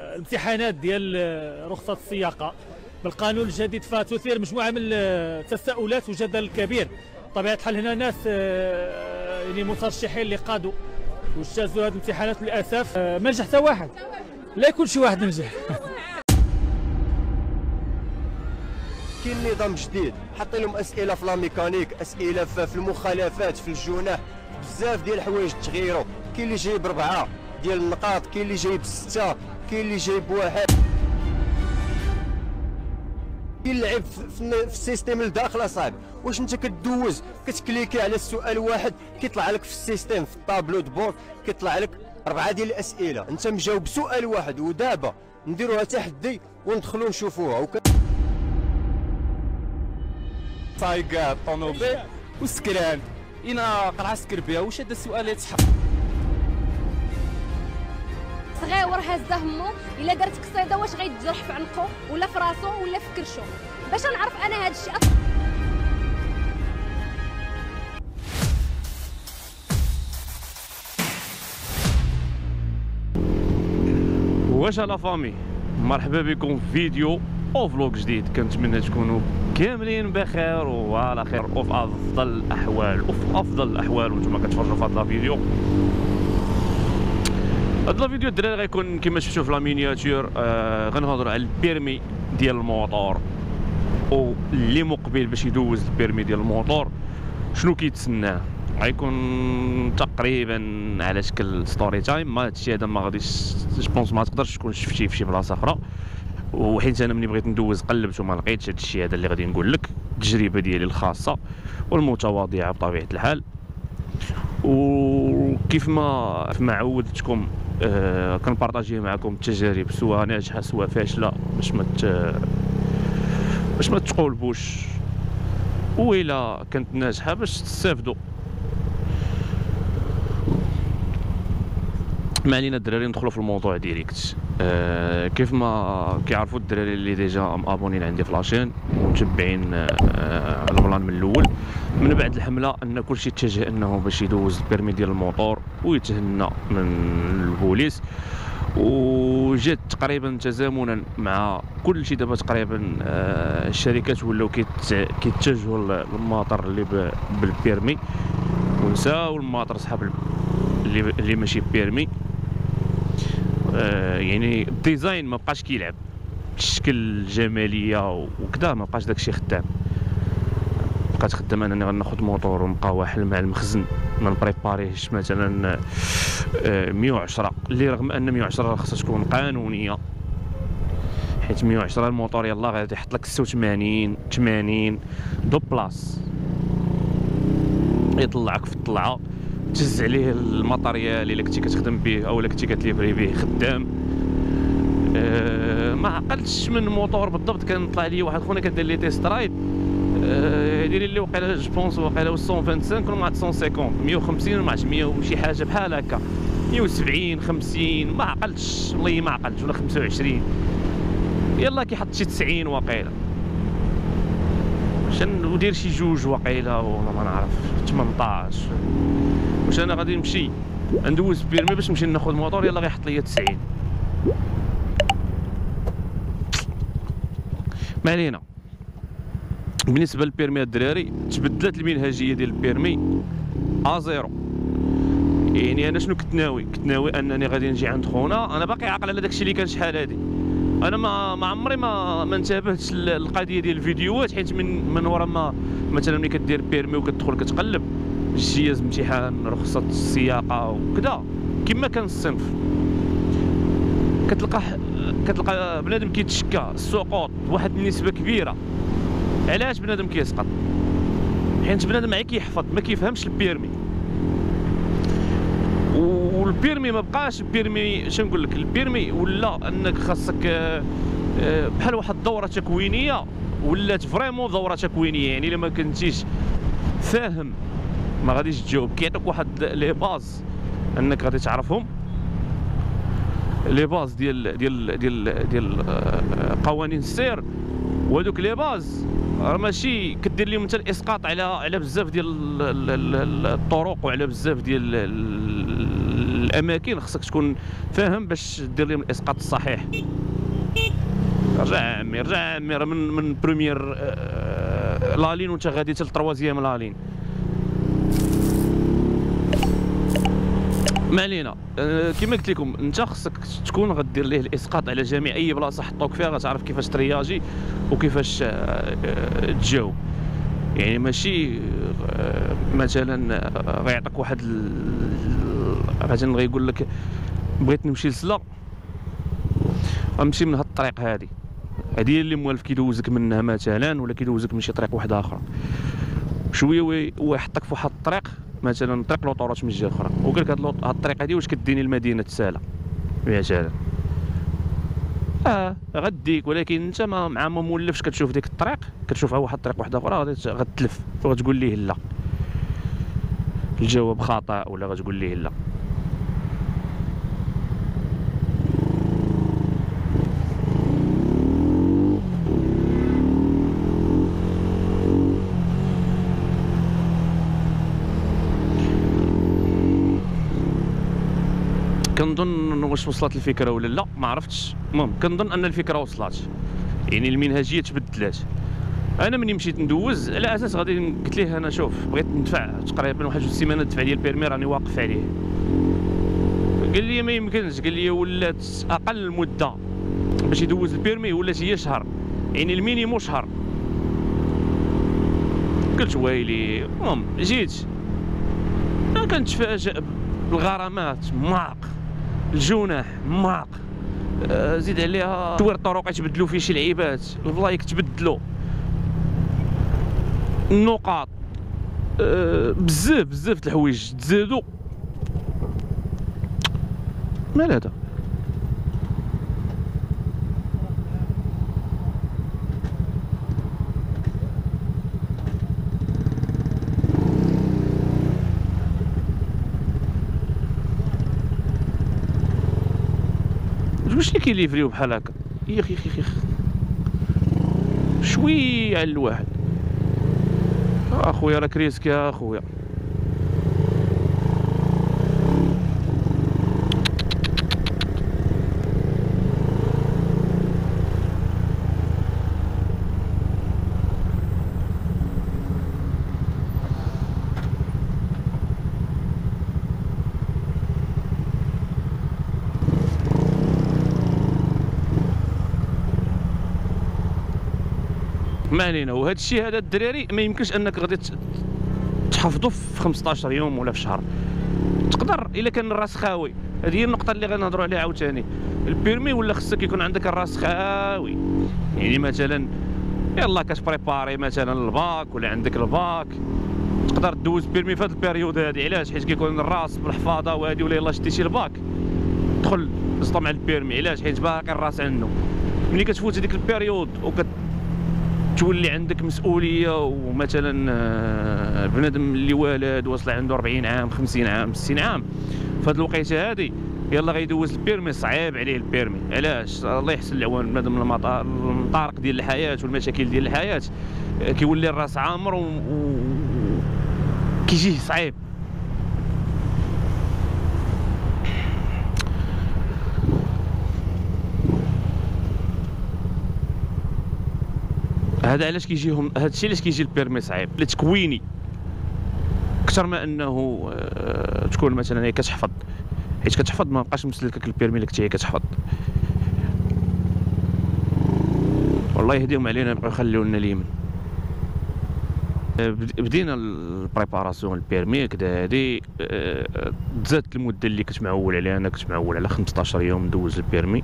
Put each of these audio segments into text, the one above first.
الامتحانات ديال رخصة السياقة بالقانون الجديد فتثير مجموعة من التساؤلات وجدل كبير. بطبيعة الحال هنا ناس يعني مترشحين اللي قادوا واجتازوا هذه الامتحانات للأسف ما نجح حتى واحد. لا يكون شي واحد نجح. كاين نظام جديد حاطين لهم اسئله في لا ميكانيك، اسئله في المخالفات، في الجناح، بزاف ديال الحوايج تغيروا. كاين اللي جايب 4 ديال النقاط، كاين اللي جايب 6، كاين اللي جايب 1. كاين لعب في السيستيم الداخل اصاحبي. واش انت كدوز كتكليكي على السؤال واحد كيطلع لك في السيستيم في الطابلو دو بورد كيطلع لك 4 ديال الاسئله، انت مجاوب سؤال واحد. ودابا نديروها تحدي وندخلوا نشوفوها. صايق طونوبيل وسكران انا قرع سكر بها. واش هذا السؤال يتحط صغير هز همو الا دارت قصيده واش غيتجرح في عنقو ولا في راسو ولا في كرشو باش نعرف انا هذا الشيء. واش لا فامي، مرحبا بكم في فيديو او فلوق جديد. كنتمنى تكونوا كاملين بخير وعلى خير وفي افضل الاحوال وانتم كتفرجوا في هذا الفيديو. هذا الفيديو الدراري غيكون كما شفتوا في لا مينياتور. غنهضروا على البيرمي ديال الموطور واللي مقبل باش يدوز البيرمي ديال الموطور شنو كيتسناه. غيكون تقريبا على شكل ستوري تايم. ما هادشي هذا ما غاديش جوبونس ما تقدرش تكون شفتيه في شي بلاصه اخرى، وحيت انا ملي بغيت ندوز قلبت وما لقيتش هادشي هذا اللي غادي نقول لك. التجربه ديالي الخاصه والمتواضعه بطبيعه الحال، وكيف ما عودتكم كنبارطاجي معكم التجارب سواء ناجحه سواء فاشله باش ما تقولبوش، وإلا كانت ناجحه باش تستافدوا. ما علينا الدراري ندخلوا في الموضوع ديريكت. كيف ما كيعرفوا الدراري اللي ديجا مابونين عندي في لاشين ومتبعين البلان من الاول من بعد الحمله ان كلشي اتجه انه باش يدوز البيرمي ديال الموطور ويتهنى من البوليس. وجات تقريبا تزامنا مع كل شيء. دابا تقريبا الشركات ولاو كيتجهوا للماطر اللي بالبيرمي ونساو الماطر صحاب اللي ماشي بيرمي. يعني الديزاين ما بقاش كيلعب، الشكل الجماليه وكذا ما بقاش داكشي خدام. بقات خدام انني غناخذ موطور ونبقى واحد مع المخزن ما نبريباريهش مثلا 110 اللي رغم ان 110 خصها تكون قانونيه، حيت 110 الموطور يلاه غادي يحط لك 86 80 دو بلاص يطلعك في الطلعه تهز عليه الماتريال اللي كنتي كتخدم به او كنتي كتليفري به خدام. ما عقلتش من موطور بالضبط. كان طلع لي واحد خونا كدير لي تيست رايد ديال اللي وقيلا جوبونس وقيلا 125 كانوا مع 150 150 مع 100 وشي حاجه بحال هكا 170 50 ما عقلتش والله ما عقلتش ولا 25 يلا كيحط شي 90 وقيلا ودير شي جوج وقيلا والله ما نعرف 18. واش انا غادي نمشي ندوز بيرمي باش نمشي ناخذ موطور يلا غيحط ليا 90. ما علينا. بالنسبه للبيرمي الدراري تبدلت المنهجيه ديال البيرمي A0. يعني انا شنو كنت ناوي انني غادي نجي عند خونا. انا باقي عاقل على داكشي اللي كان شحال هادي. انا ما عمري ما انتبهتش للقضيه ديال الفيديوهات، حيت من ورا ما مثلا ملي كدير بيرمي وكتدخل كتقلب جياز امتحان رخصه السياقه وكذا كما كان الصنف كتلقى بنادم كيتشكى السقوط بواحد النسبه كبيره. علاش بنادم كيسقط؟ حيت بنادم عا كيحفظ ما كيفهمش البيرمي. والبيرمي ما بقاش بيرمي شنقول لك. البيرمي ولا انك خاصك بحال واحد الدوره تكوينيه، ولات فريمون دوره تكوينيه. يعني الا ما كنتيش فاهم ما غاديش تجاوب. كيعطيك واحد لي باز انك غادي تعرفهم، لي باز ديال قوانين السير. وهذوك لي باز راه ماشي كدير لهم انت الاسقاط على بزاف ديال الطرق وعلى بزاف ديال الاماكن خصك تكون فاهم باش دير لهم الاسقاط الصحيح. رجع عمي راه من بروميير لالين وانت غادي حتى لتروازيام لالين. ما علينا. كما قلت لكم انت خصك تكون غدير ليه الاسقاط على جميع اي بلاصه حطوك فيها، غتعرف كيفاش ترياجي وكيفاش تجاوب. يعني ماشي مثلا غيعطيك واحد مثلا غيقول لك بغيت نمشي لسلا غنمشي من هاد الطريق هادي هي اللي موالف كيدوزك منها مثلا، ولا كيدوزك من شي طريق واحده اخرى شويه ويحطك في واحد الطريق مثلا طريق لوطورات من الجهه الاخرى وقال لك هاد الطريق هادي واش كديني لمدينه سالا مثلا غديك، ولكن انت مع ما مولفش كتشوف ديك الطريق كتشوفها واحد الطريق واحده اخرى غتلف وغتقول ليه لا الجواب خطا ولا غتقول ليه لا. كنظن واش وصلت الفكره ولا لا ما عرفتش. المهم كنظن ان الفكره وصلت، يعني المنهجيه تبدلات. انا ملي مشيت ندوز على اساس غادي قلت ليه انا شوف بغيت ندفع تقريبا واحد 2 سيمانات دفع ديال البيرمي راني واقف عليه. قال لي ما يمكنش، قال لي ولات اقل مده باش يدوز البيرمي ولات هي شهر، يعني المينيموم شهر. قلت ويلي. المهم جيت كنتفاجئ بالغرامات ماق، الجناح ماق، زيد عليها تطوير الطرق يتبدلوا فيه شي لعيبات، البلايك تبدلوا، النقاط، بزاف د الحوايج تزادوا. مال هذا؟ واش اللي كيليفريو بحال هكا يخ شويه على الواحد. اخويا راه كريسك يا اخويا. ما علينا. وهذا الشيء هذا الدراري ما يمكنش انك غادي تحفظوا في 15 يوم ولا في شهر. تقدر الا كان الراس خاوي. هذه هي النقطه اللي غنهضروا عليها عاوتاني. البيرمي ولا خصك يكون عندك الراس خاوي، يعني مثلا يلا كتبريباري مثلا الباك ولا عندك الباك تقدر دوز بيرمي في هذه البيريود هذه. علاش؟ حيت كيكون الراس بالحفاظه وهذه، ولا يلا شديتي الباك دخل زطم مع البيرمي. علاش؟ حيت باقي الراس عنده. ملي كتفوت هذيك البيريود تولي عندك مسؤوليه، ومثلا بنادم اللي والد واصل عنده 40 عام 50 عام 60 عام في هذه الوقيته هذه يلا غيدوز البيرمي، صعيب عليه البيرمي. علاش؟ الله يحسن العوان. بنادم المطارق ديال الحياه والمشاكل ديال الحياه كيولي الراس عامر كيجيه صعيب. هذا علاش كيجيهم هذا الشيء، علاش كيجي البيرمي صعيب لتكويني اكثر ما انه تكون مثلا هي كتحفظ. حيت كتحفظ ما بقاش مسلكك البيرمي اللي كنتي كتحفظ. والله يهديهم علينا يبقاو يخليو لنا اليمن. بدينا البريباراسيون البيرمي كدا هادي تزادت المده اللي كنت معول عليها. انا كنت معول على 15 يوم ندوز البيرمي،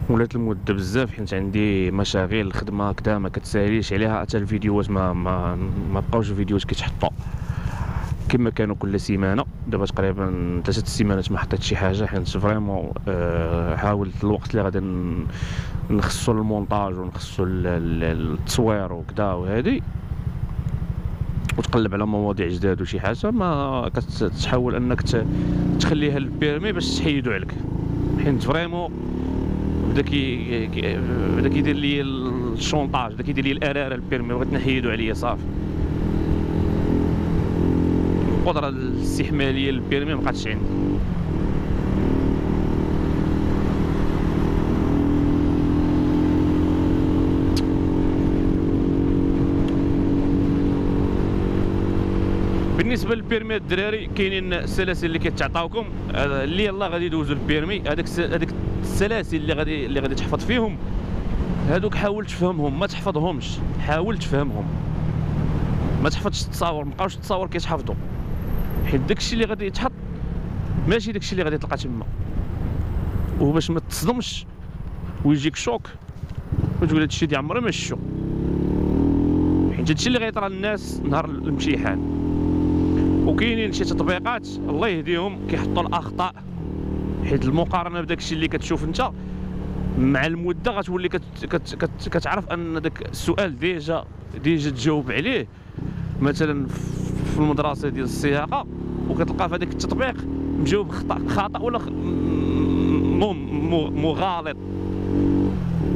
ولات المده بزاف حيت عندي مشاغل الخدمه كدا ما كتساليش عليها. حتى الفيديوهات ما بقاوش الفيديوهات كيتحطوا كما كانوا كل سيمانه. دابا تقريبا 3 سيمانات ما حطيت شي حاجه حيت فريمون حاولت الوقت اللي غادي نخصو المونتاج ونخصو التصوير وكدا وهادي، وتقلب على مواضيع جداد وشي حاجه ما كتحاول انك تخليها البيرمي باش تحيدو عليك. حيت فريمون بدا كيدير لي الشونطاج، بدا كيدير لي الاراره البيرمي، بغيت نحيدو عليا صافي. القدره الاستحماليه للبيرمي ما بقاتش عندي. بالنسبه للبيرمي الدراري كاينين السلاسل اللي كيتعطاوكم اللي يلاه غادي يدوزوا البيرمي. هذاك السلاسل اللي غادي تحفظ فيهم هذوك حاول تفهمهم، ما تحفظهمش، حاول تفهمهم، ما تحفظش التصاور، ما بقاوش التصاور كيتحفظوا، حيت داكشي اللي غادي يتحط ماشي داكشي اللي غادي تلقى تما. وباش ما تصدمش ويجيك شوك وتقول هادشي ديال عمري ما شفتو، حيت هادشي اللي غيطرى للناس نهار الامتحان. وكاينين شي تطبيقات الله يهديهم كيحطوا الاخطاء، حيت المقارنه بداكشي اللي كتشوف انت مع المده غتولي كتعرف ان داك السؤال ديجا تجاوب عليه مثلا في المدرسه ديال السياقه، وكتلقى في هذاك التطبيق مجاوب خطا ولا مغالط،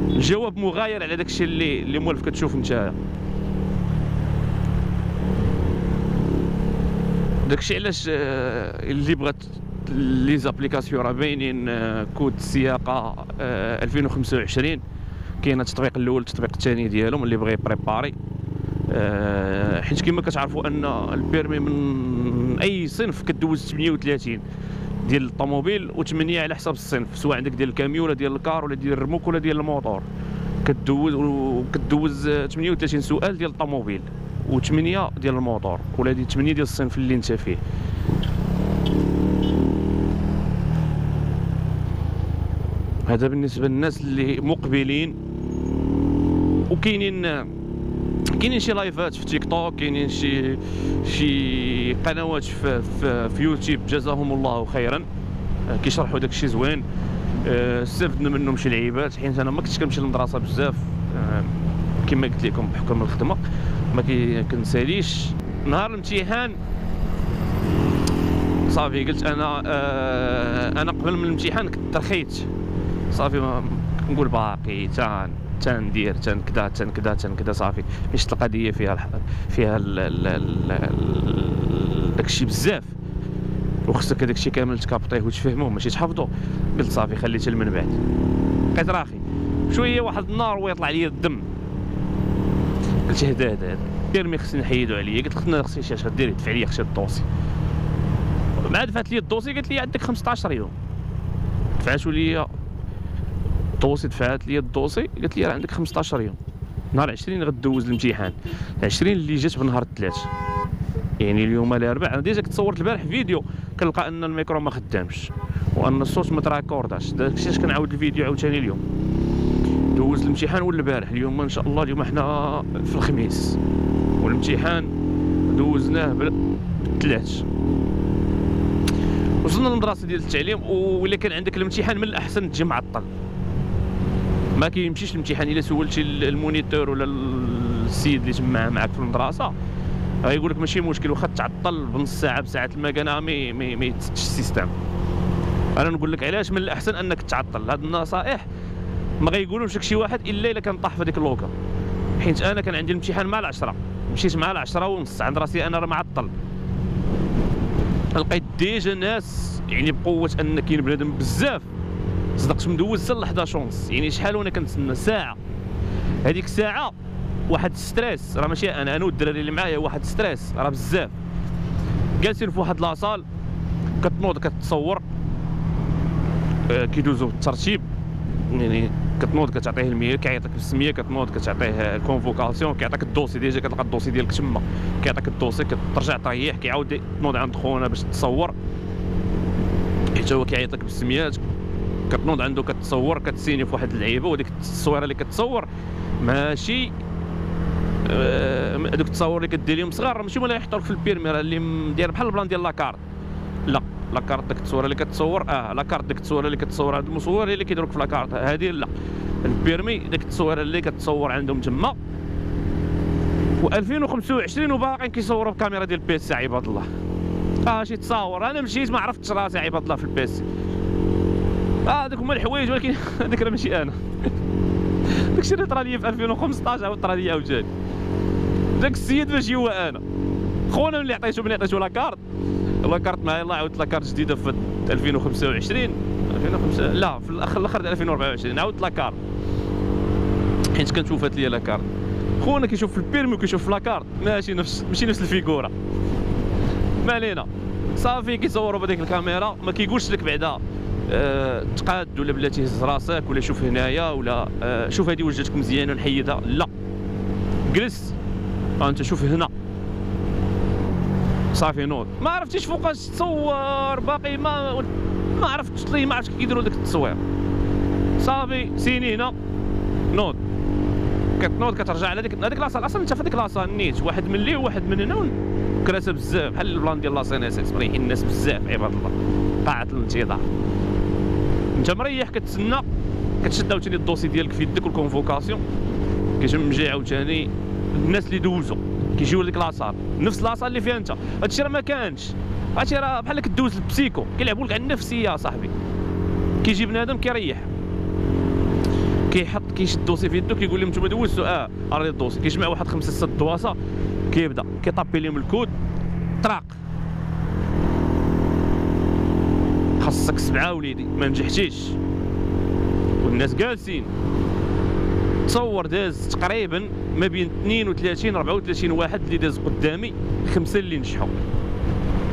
الجواب مغاير على داكشي اللي مولف كتشوف نتايا. داكشي علاش اللي بغات لي زابليكاسيون راه باينين كود السياقه 2025 كاين التطبيق الاول التطبيق الثاني ديالهم اللي بغى يبريباري، حيت كما كتعرفوا ان البيرمي من اي صنف كدوز 38 ديال الطوموبيل و8 على حسب الصنف، سواء عندك ديال الكاميو ولا ديال الكار ولا ديال الرموك ولا ديال الموطور، كدوز 38 سؤال ديال الطوموبيل و8 ديال الموطور ولا دي 8 ديال الصنف اللي انت فيه. هذا بالنسبه للناس اللي مقبلين. وكاينين شي لايفات في تيك توك، كاينين شي قنوات في يوتيوب جزاهم الله خيرا كيشرحوا داكشي زوين، استفدنا منهم شي لعيبات، حيت انا ما كنتش كنمشي للمدرسه بزاف كما قلت لكم بحكم الخدمه، ما كنساليش نهار الامتحان صافي قلت انا قبل من الامتحان كنت ترخيت صافي، ما نقول باقي تندير كذا صافي، مش القضيه فيها داكشي بزاف وخصك هداكشي كامل تكابطيه وتفهموه ماشي تحفظو. قلت صافي خليته من بعد، بقيت راخي شويه واحد النهار ويطلع لي الدم، قلت هذا البيرمي خصني نحيدو عليا. قلت خصني شي ديري دفع لي خصي الدوسي، مع دفعت لي الدوسي قالت لي عندك 15 يوم، دفعتو لي الدوسي، دفعت لي الدوسي قالت لي راه عندك 15 يوم، نهار 20 غدوز الامتحان، 20 اللي جات بنهار الثلاث، يعني اليوم الاربعاء. انا ديجا كنت صورت البارح فيديو كنلقى ان الميكرو ما خدامش وان الصوت ما تراكورداش، داكشي علاش كنعاود الفيديو عاوتاني اليوم. دوز الامتحان ولا البارح، اليوم ان شاء الله اليوم حنا في الخميس والامتحان دوزناه بالثلاث. وصلنا للمدرسه ديال التعليم، ولا كان عندك الامتحان من الاحسن تجي معطل، ما كيمشيش الامتحان الا سولتي المونيتور ولا السيد اللي تما معاك في المدرسه غيقول لك ماشي مشكل واخا تعطل بنص ساعه بساعه المكانه ما يتسدش السيستم. انا نقول لك علاش من الاحسن انك تعطل. هاد النصائح ما غيقولوش لك شي واحد الا كان طاح في هذيك اللوكا، حيت انا كان عندي الامتحان مع 10 مشيت مع 10:30 عند راسي انا راه معطل، لقيت ديجا ناس يعني بقوه ان كاين بنادم بزاف صدقت مدوز حتى ل 11:30، يعني شحال وانا كنتسنى ساعه. هذيك الساعه واحد ستريس، راه ماشي انا والدراري اللي معايا، واحد ستريس راه بزاف. جالسين في واحد لاصال كتنوض كتصور كيدوزو بالترتيب، يعني كتنوض كتعطيه الميل كيعيطك بالسميه، كتنوض كتعطيه الكونفوكاسيون، كيعطيك الدوسي ديجا كتلقى الدوسي ديالك تما، كيعطيك الدوسي كترجع تريح، كيعاود تنوض عند خونا باش تصور حيت هو كيعيطك بالسميات، كتنوض عنده كتصور كتسيني في واحد اللعيبه، وديك التصويره اللي كتصور ماشي هذوك التصاور اللي كدير لهم صغار ماشي ولا يحطوا في البيرمي، راه اللي داير بحال البلان ديال لاكارت. لا لاكارت ديك التصويره اللي كتصور لاكارت ديك التصويره اللي كتصور هاد المصور اللي كيديروك في لاكارت هذه لا، البيرمي ديك التصويره اللي كتصور عندهم تما. و2025 وباقيين كيصوروا بكاميرا ديال البيسي عباد الله. شي تصاور انا مشيت ما عرفتش راسي عباد الله في البيسي. هذوك هما الحوايج، ولكن هذاك راه ماشي انا. داكشي اللي طرا ليا في 2015 عاود طرا ليا عاوتاني. داك السيد ماشي هو انا، خونا اللي عطيتو لاكارت لاكارت معايا الله عاودت لاكارت جديده في 2025 لا في الاخر ديال 2024 عاودت لاكارت حيت كانت وفات ليا لاكارت. خونا كيشوف في البيرمي وكيشوف في لاكارت ماشي نفس الفيغوره. ما علينا صافي كيصوروا بهذيك الكاميرا ما كيقولش لك بعدا تقاد ولا بلاتي هز راسك ولا شوف هنايا ولا شوف هذه وجهتك مزيانه ونحيدها، لا جلس انت شوف هنا صافي نوض. ما عرفتيش فوقاش تصور باقي ما عرفتش ما عرفتش كيديروا داك التصوير. صافي سيني هنا نوض كتنوض كترجع على هذيك لاصال. اصلا انت في هذيك لاصال نيت واحد من لي وواحد من هنا كراسه بزاف بحال البلان ديال لاصين اس مريحين الناس بزاف عباد الله. قاعه الانتظار انت مريح كتسنى كتشد عاوتاني الدوسي ديالك في يدك والكونفوكاسيون كيجي عاوتاني الناس اللي دوزوا كيجيو لك لاصال نفس لاصال اللي فيها انت. هادشي راه ما كانش، هادشي راه بحال كدوز البسيكو كيلعبوا لك على النفسيه صاحبي. كيجي بنادم كيريح كيشد الدوسي في يدو كيقول لهم نتوما دوزتوا راه الدوسي كيجمع واحد 5 6 دواصه كيبدا كيطابي لهم الكود طراق خاصك 7 وليدي ما نجحتيش والناس جالسين. تصور داز تقريبا ما بين 32 34 واحد اللي داز قدامي 5 اللي نجحوا.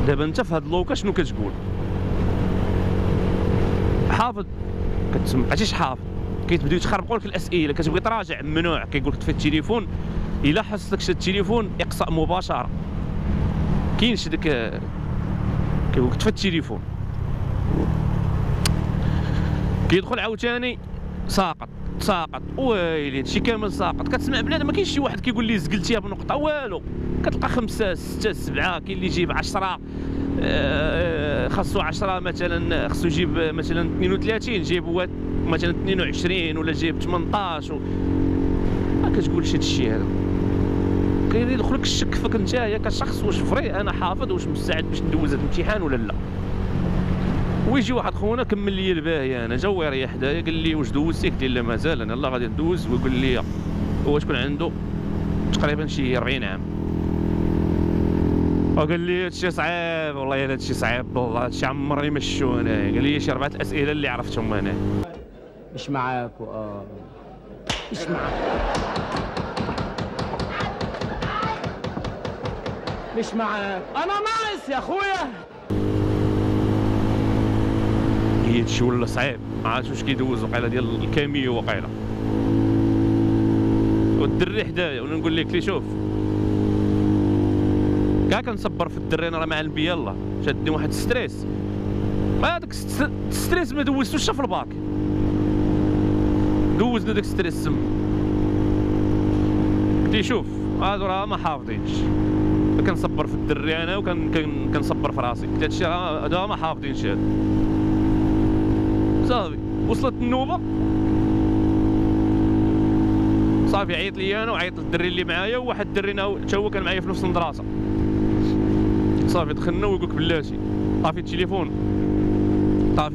دابا انت في هاد اللوكا شنو كتقول؟ حافظ كتبقاش حافظ كيتبداو يتخربقوا لك الاسئله كتبغي تراجع ممنوع. كيقول لك طفي التليفون الا حسك شاد التليفون اقصاء مباشره. كاينش داك كيقول لك طفي التليفون كيدخل عاوتاني ساقط ويلي هادشي كامل ساقط. كتسمع بنادم ما كاينش شي واحد كيقول لي زقلتيها بنقطه والو. كتلقى 5 6 7 كاين اللي يجيب 10 خاصو 10 مثلا خاصو يجيب مثلا 32 جيب هو مثلا 22 ولا جايب 18 ما كتقولش هادشي هذا. كيدخلك الشك فيك نتايا كشخص واش فري انا حافظ واش مستعد باش ندوز هذا الامتحان ولا لا. ويجي واحد خونا كمل لي الباهي انا جا ويريح حدايا قال لي واش دوزتي؟ قلت له لا مازال انا لا غادي ندوز. ويقول لي هو تكون عنده تقريبا شي 40 عام. وقال لي هادشي صعيب والله الا هادشي صعيب والله هادشي عمرني ما شفتو انايا. قال لي شي 4 الاسئله اللي عرفتهم انا مش معاك مش معاك مش معاك انا ناقص يا اخويا. هادشي ولا صعيب ما عرفتش واش كيدوز وقيله ديال الكاميو وقيله. والدري حدايا وانا نقول لك لي شوف كاع كنصبر في الدري انا راه مع البي يلاه شادني واحد ستريس. هذاك ستريس ما دوزتوش في الباك دوزنا داك ستريس تما. قلت لي شوف هادو راه ما حافظينش. كنصبر في الدري انا وكنصبر في راسي. قلت هادشي راه ما حافظينش هذا. صافي وصلت النوبه صافي عيط لي انا وعيط للدري اللي معايا وواحد الدري حتى هو كان معايا في نفس المدرسه. صافي دخلنا ويقول لك بلاتي طافي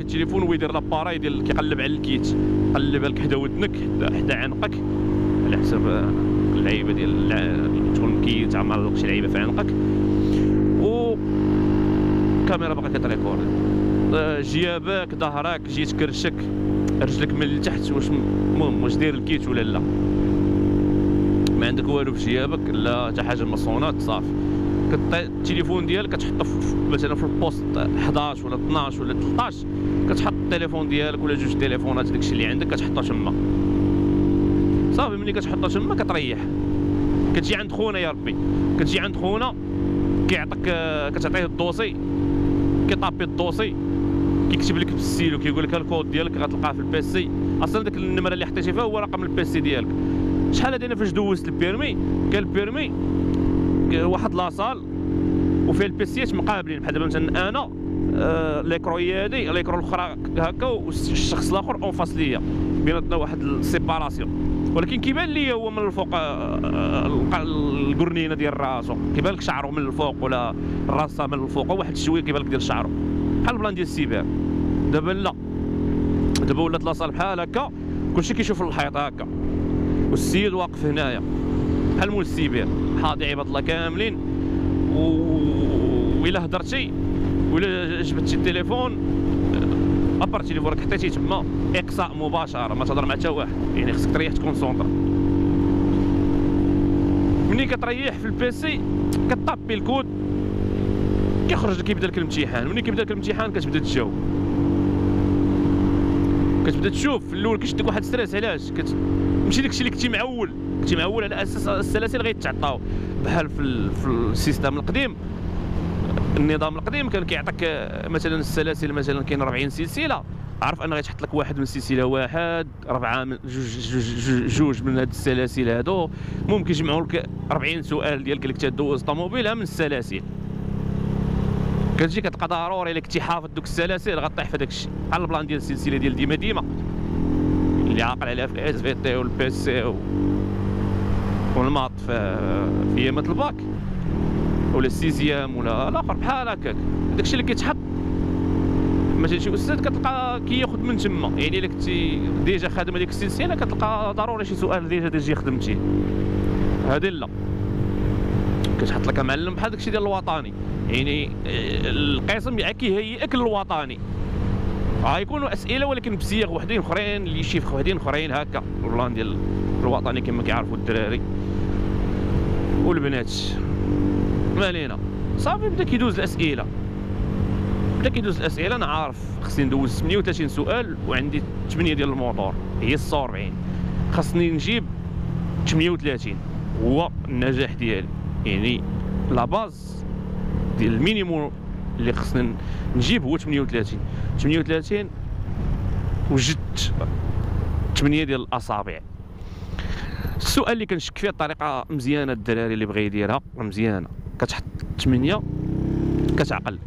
التليفون ويدير لاباراي ديال كيقلب على الكيت قلبها لك حدا ودنك حدا عنقك على حسب اللعيبه ديال تكون كيتعمل شي لعيبه في عنقك و الكاميرا باقا كتريكورد. جيابك ظهرك جيت كرشك رجلك من التحت المهم واش داير الكيت ولا لا. ما عندك والو في جيابك لا حتى حاجه مصونات صافي. التليفون ديالك كتحطو مثلا في البوست 11 ولا 12 ولا 13 كتحط التليفون ديالك ولا جوج تليفونات داكشي اللي عندك كتحطها تما صافي. ملي كتحطها تما كتريح. كتجي عند خونا يا ربي كتجي عند خونا كيعطيك كتعطيه الدوسي كيطابي الدوسي كيكتب لك بالسيلو كيقول لك الكود ديالك غتلقاه في البيسي. اصلا داك النمره اللي حطيتي فيها هو رقم البيسي ديالك. شحال هادي انا فاش دوزت البيرمي كان البيرمي واحد لاصال وفيها البيسيات مقابلين بحال دابا مثلا انا ليكرو هادي ليكرو الاخرى هكا والشخص الاخر اون فاس ليا بيناتنا واحد السيباراسيون. ولكن كيبان ليا هو من الفوق القرنينه ديال راسو كيبان لك شعره من الفوق ولا راسه من الفوق واحد شويه كيبان لك ديال شعره بحال البلان ديال السيبان. دابا لا دابا ولات لاصال بحال هكا كلشي كيشوف الحيط هكا والسيد واقف هنايا بحال مول السيبان حاضي عباد الله كاملين. وإلا هضرتي ولا جبت شي تليفون ابارتي لي راك حطيتيه تما اقصاء مباشره، ما تهضر مع حتى واحد، يعني خصك تريح تكونسونطر. ملي كتريح في البيسي كطابي الكود كيخرج لك يبدا لك الامتحان. ملي كيبدا لك الامتحان كتبدا تجاوب، كتبدا تشوف. في الاول كيشدك واحد ستريس، علاش؟ ماشي داكشي اللي كنتي معول على اساس السلاسل غيتعطاو بحال في السيستم القديم. النظام القديم كان كيعطيك مثلا السلاسل، مثلا كاين 40 سلسله، عارف انه غيتحط لك واحد من السلسله واحد، 4 من جوج من هاد السلاسل هادو، ممكن يجمعوا لك 40 سؤال ديال قال لك تدوز طوموبيل من السلاسل. كتجي كتلقى ضروري الا كنتي حافظ دوك السلاسل غطيح في داك الشيء، بحال البلان ديال السلسله ديال ديما اللي عاقل عليها في الاس في تي والبي سي والماط في ايامات الباك ولا السيزيام ولا الاخر بحال هكاك. داكشي اللي كيتحط مثلا شي استاذ كتلقى كياخذ من تما، يعني الا كنتي ديجا خادم هذيك السلسله كتلقى ضروري شي سؤال ديجا خدمتيه. هذه لا، كتحط لك معلم بحال داكشي ديال الوطني، يعني القسم كيهيئك للوطني. غيكونوا اسئله ولكن بصيغ وحدين اخرين، اللي شيف وحدين اخرين هكا، البلان ديال الوطني كما كيعرفوا الدراري والبنات. ما علينا، صافي بدا كيدوز الاسئله. انا عارف خصني ندوز 38 سؤال وعندي 8 ديال الموتور هي 46، خاصني نجيب 38 هو النجاح ديالي، يعني لا باز ديال المينيموم اللي خصني نجيب هو 38 وجدت 8 ديال الاصابع. السؤال اللي كنشك فيه الطريقه مزيانه، الدراري اللي بغى يديرها مزيانه، كتحط 8 كتعقل.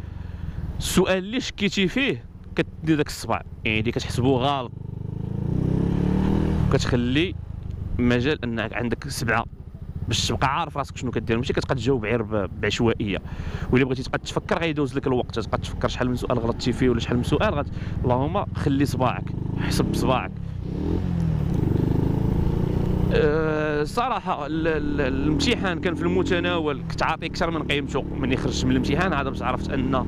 السؤال اللي شكيتي فيه كدير داك الصباع، يعني اللي كتحسبو غلط كتخلي مجال انك عندك 7 باش تبقى عارف راسك شنو كدير، ماشي كتبقى تجاوب غير بعشوائيه. وإلا بغيتي تبقى تفكر غيدوز لك الوقت، تبقى تفكر شحال من سؤال غلطتي فيه ولا شحال من سؤال اللهم خلي صباعك، حسب بصباعك. صراحه الامتحان كان في المتناول، كنت عاطي اكثر من قيمته. ملي خرجت من الامتحان هذا باش عرفت ان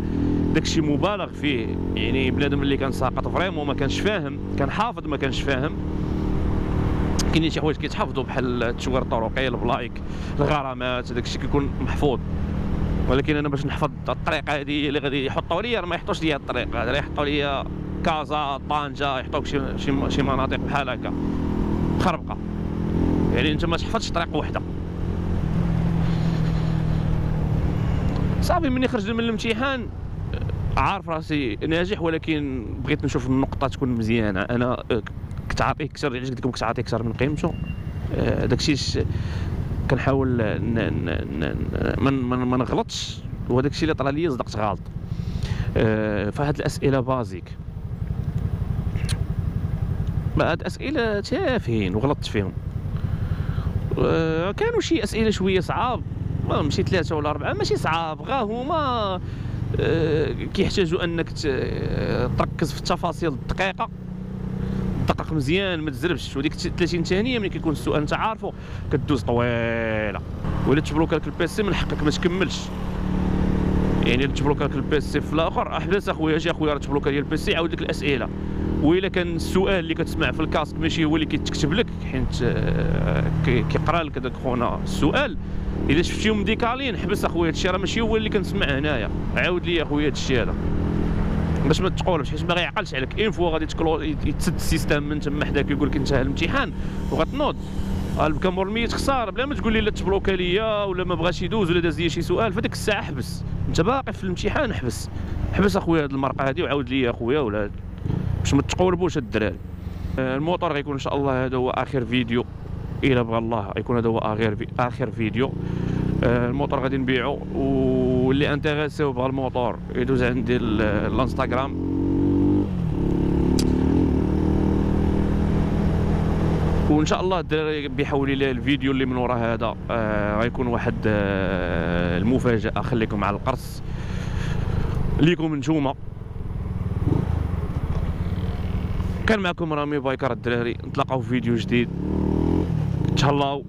داكشي مبالغ فيه، يعني بنادم اللي كان ساقط فريمون ما كانش فاهم، كان حافظ ما كانش فاهم. كاينين شي حوايج كيتحفظوا بحال التشوير الطرقي، البلايك، الغرامات، داكشي كيكون محفوظ. ولكن انا باش نحفظ الطريقه هذه اللي غادي يحطوا لي، ما يحطوش لي الطريق هذا، يحطوا لي كازا، طنجه، يحطوك شي مناطق بحال هكا مخربقه، يعني انت ما تحفظش طريق وحده. صافي ملي خرجت من الامتحان عارف راسي ناجح، ولكن بغيت نشوف النقطه تكون مزيانه. انا كنت عاطيه اكثر، علاش قلت لكم كنت عاطيه اكثر من قيمته. داكشي كنحاول ما نغلطش، وهذاك الشيء اللي طرا لي صدقت غلط. فهاد الاسئله بازيك، هاد اسئله تافهين وغلطت فيهم. كانوا شي اسئله شويه صعاب، ماشي 3 ولا 4، ماشي صعاب، غا هما كيحتاجوا انك تركز في التفاصيل الدقيقه، دقق مزيان ما تزربش. وديك 30 ثانيه ملي كيكون السؤال انت عارفه كدوز طويله. ولا تبلوكا لك البيسي من حقك ما تكملش، يعني تبلوكا لك البيسي في الاخر احبس اخويا، جي اخويا راه تبلوكا لي البيسي، عاود لك الاسئله. وإلا كان السؤال اللي كتسمع في الكاسك ماشي هو اللي كيتكتب لك، حيت كيقرا لك داك خونا السؤال، الا شفتيهم ديكالين حبس اخويا هادشي راه ماشي هو اللي كنسمع هنايا، عاود لي اخويا هادشي هذا باش ما تقولش، حيت ما غيعقلش عليك. اين فوا غادي يتسد السيستم من تما حداك يقول لك انتهى الامتحان وغتنوض الكامور الميت خساره، بلا ما تقول لي لا تبلوكا ليا ولا ما بغاش يدوز ولا داز ليا شي سؤال. فديك الساعه حبس، انت باقي في الامتحان، حبس اخويا هاد المرقه هادي وعاود لي اخويا، ولا باش ما تقوربوش الدراري. الموتور غيكون ان شاء الله هذا هو اخر فيديو، الى بغى الله يكون هذا هو اخر فيديو. الموتور غادي نبيعو، واللي انتريسيو بغى الموتور يدوز عندي الانستغرام، وان شاء الله الدراري بحول الله الفيديو اللي من وراء هذا غيكون واحد المفاجاه. خليكم مع القرص ليكم نتوما. كان معكم رامي بايكر الدراري، نتلاقاو في فيديو جديد، تهلاو.